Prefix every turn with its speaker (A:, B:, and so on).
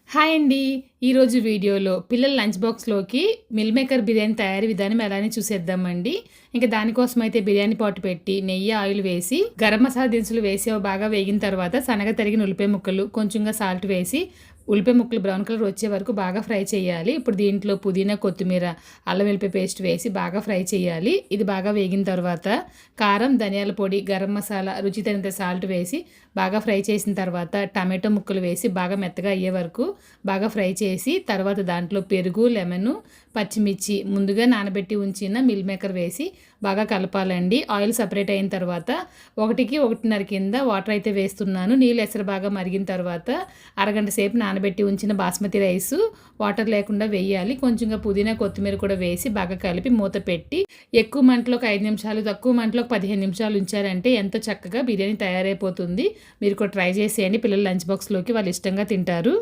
A: Hi అండి. ఈరోజు వీడియోలో పిల్లల లంచ్ బాక్స్‌లోకి మిల్ మేకర్ బిర్యానీ తయారీ విధానం ఎలానే చూసేద్దామండి. ఇంక దానికోసమైతే బిర్యానీ పాట్ పెట్టి, నెయ్యి, ఆయిల్ వేసి, గరం మసాలా దినుసులు వేసి అవి బాగా వేగిన తర్వాత సన్నగా తరిగిన ఉల్లిపాయ ముక్కలు, కొంచెంగా సాల్ట్ వేసి, ఉల్లిపాయ ముక్కలు బ్రౌన్ కలర్ వచ్చే వరకు బాగా ఫ్రై చేయాలి. ఇప్పుడు దీంట్లో పుదీనా, కొత్తిమీర, అల్లం వెల్లిపాయ పేస్ట్ వేసి బాగా ఫ్రై చేయాలి. ఇది బాగా వేగిన తర్వాత కారం, ధనియాల పొడి, గరం మసాలా, రుచి తగినంత సాల్ట్ వేసి బాగా ఫ్రై చేసిన తర్వాత టమాటో ముక్కలు వేసి బాగా మెత్తగా అయ్యే వరకు బాగా ఫ్రై చేసి, తర్వాత దాంట్లో పెరుగు, లెమను, పచ్చిమిర్చి, ముందుగా నానబెట్టి ఉంచిన మిల్ మేకర్ వేసి బాగా కలపాలండి. ఆయిల్ సపరేట్ అయిన తర్వాత 1కి 1:30 కింద వాటర్ అయితే వేస్తున్నాను. నీళ్ళు ఎసరు బాగా మరిగిన తర్వాత అరగంట సేపు నానబెట్టి ఉంచిన బాస్మతి రైసు వాటర్ లేకుండా వేయాలి. కొంచెంగా పుదీనా, కొత్తిమీర కూడా వేసి బాగా కలిపి మూత పెట్టి ఎక్కువ మంటలోకి 5 నిమిషాలు, తక్కువ మంటలోకి 15 నిమిషాలు ఉంచారంటే ఎంతో చక్కగా బిర్యానీ తయారైపోతుంది. మీరు కూడా ట్రై చేసేయండి. పిల్లల లంచ్ బాక్స్‌లోకి వాళ్ళు ఇష్టంగా తింటారు.